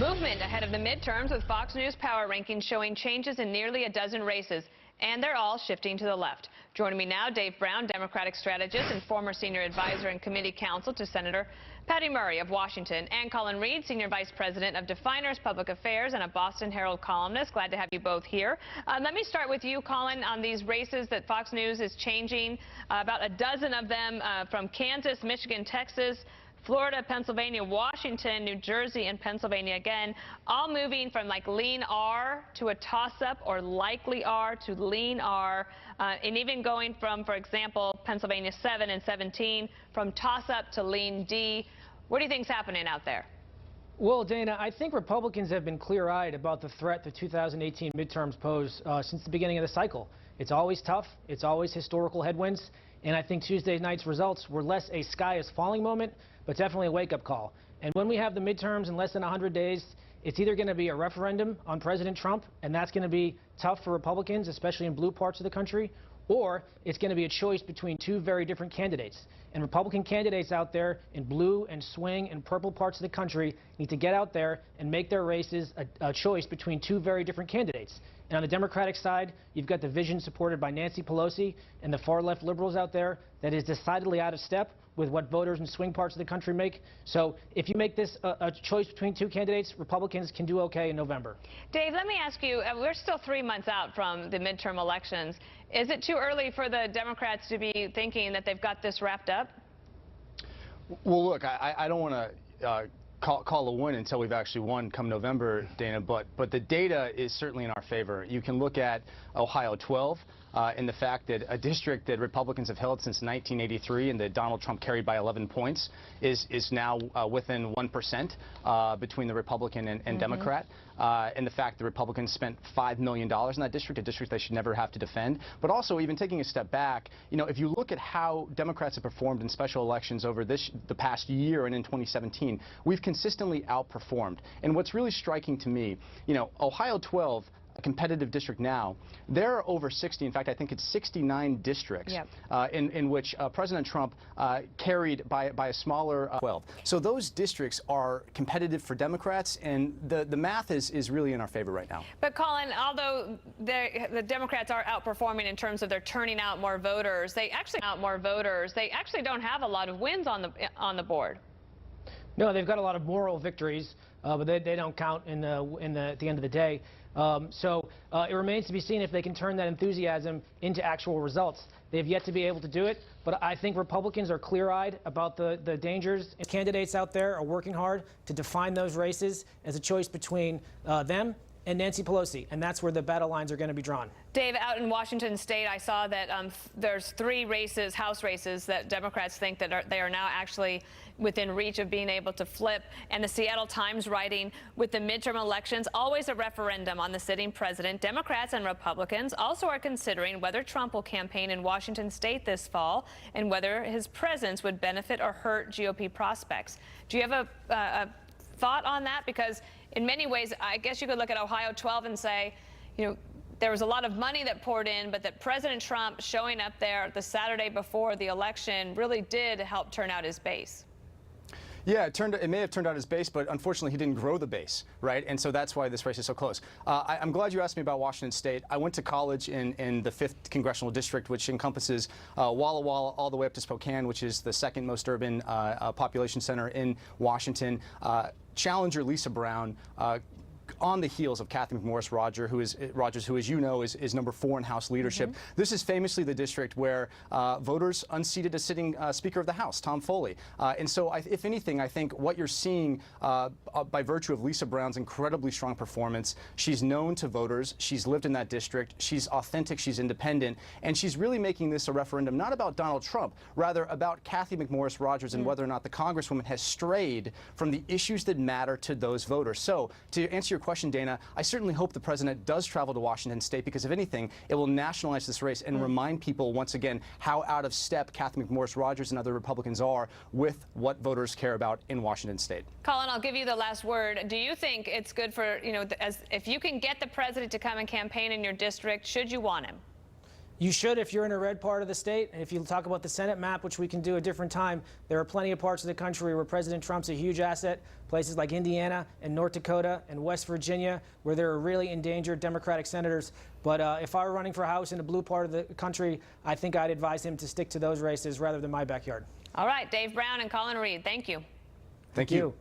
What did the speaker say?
Movement ahead of the midterms with Fox News power rankings showing changes in nearly a dozen races, and they're all shifting to the left. Joining me now, Dave Brown, Democratic strategist and former senior advisor and committee counsel to Senator Patty Murray of Washington, and Colin Reed, senior vice president of Definers Public Affairs and a Boston Herald columnist. Glad to have you both here. Let me start with you, Colin, on these races that Fox News is changing. About a dozen of them from Kansas, Michigan, Texas, Florida, Pennsylvania, Washington, New Jersey, and Pennsylvania again, all moving from like lean R to a toss-up or likely R to lean R, and even going from, for example, Pennsylvania 7 and 17, from toss-up to lean D. What do you think's happening out there? Well, Dana, I think Republicans have been clear-eyed about the threat the 2018 midterms pose since the beginning of the cycle. It's always tough. It's always historical headwinds. And I think Tuesday night's results were less a sky is falling moment, but definitely a wake-up call. And when we have the midterms in less than 100 days, it's either going to be a referendum on President Trump, and that's going to be tough for Republicans, especially in blue parts of the country, or it's going to be a choice between two very different candidates. And Republican candidates out there in blue and swing and purple parts of the country need to get out there and make their races a choice between two very different candidates. And on the Democratic side, you've got the vision supported by Nancy Pelosi and the far-left liberals out there that is decidedly out of step with what voters in swing parts of the country make. So if you make this a choice between two candidates, Republicans can do okay in November. Dave, let me ask you, we're still 3 months out from the midterm elections. Is it too early for the Democrats to be thinking that they've got this wrapped up? Well, look, I don't want to call a win until we've actually won come November, Dana, but the data is certainly in our favor. You can look at Ohio 12 and the fact that a district that Republicans have held since 1983 and that Donald Trump carried by 11 points is now within 1% between the Republican and Democrat. And the fact that Republicans spent $5 million in that district, a district they should never have to defend. But also, even taking a step back, you know, if you look at how Democrats have performed in special elections over the past year and in 2017, we've consistently outperformed. And what's really striking to me, you know, Ohio 12, a competitive district now, there are over 60, in fact I think it's 69 districts in which President Trump carried by a smaller 12. So those districts are competitive for Democrats, and the math is really in our favor right now. But Colin, although the Democrats are outperforming in terms of they're turning out more voters, they actually don't have a lot of wins on the board. No, they've got a lot of moral victories, but they don't count at the end of the day. So it remains to be seen if they can turn that enthusiasm into actual results. They've yet to be able to do it, but I think Republicans are clear-eyed about the dangers. And candidates out there are working hard to define those races as a choice between them and Nancy Pelosi, and that's where the battle lines are going to be drawn. Dave, out in Washington State, I saw that there's 3 races, House races, that Democrats think that they are now actually within reach of being able to flip. And the Seattle Times writing, with the midterm elections, always a referendum on the sitting president, Democrats and Republicans also are considering whether Trump will campaign in Washington State this fall and whether his presence would benefit or hurt GOP prospects. Do you have a thought on that? Because in many ways, I guess you could look at Ohio 12 and say, you know, there was a lot of money that poured in, but that President Trump showing up there the Saturday before the election really did help turn out his base. Yeah, it may have turned out his base, but unfortunately he didn't grow the base, right? And so that's why this race is so close. I'm glad you asked me about Washington State. I went to college in the 5th Congressional District, which encompasses Walla Walla all the way up to Spokane, which is the 2nd most urban population center in Washington. Challenger Lisa Brown, on the heels of Kathy McMorris Rogers, who, as you know, is number 4 in House leadership. This is famously the district where voters unseated a sitting Speaker of the House, Tom Foley. And so, if anything, I think what you're seeing by virtue of Lisa Brown's incredibly strong performance, she's known to voters, she's lived in that district, she's authentic, she's independent, and she's really making this a referendum not about Donald Trump, rather about Kathy McMorris Rogers and whether or not the Congresswoman has strayed from the issues that matter to those voters. So, to answer your question, Dana, I certainly hope the president does travel to Washington State, because if anything, it will nationalize this race and remind people once again how out of step Kathy McMorris Rogers and other Republicans are with what voters care about in Washington State. Colin, I'll give you the last word. Do you think it's good for, you know, if you can get the president to come and campaign in your district, should you want him? You should if you're in a red part of the state. And if you talk about the Senate map, which we can do a different time, there are plenty of parts of the country where President Trump's a huge asset, places like Indiana and North Dakota and West Virginia, where there are really endangered Democratic senators. But if I were running for House in a blue part of the country, I think I'd advise him to stick to those races rather than my backyard. All right, Dave Brown and Colin Reed, thank you. Thank you.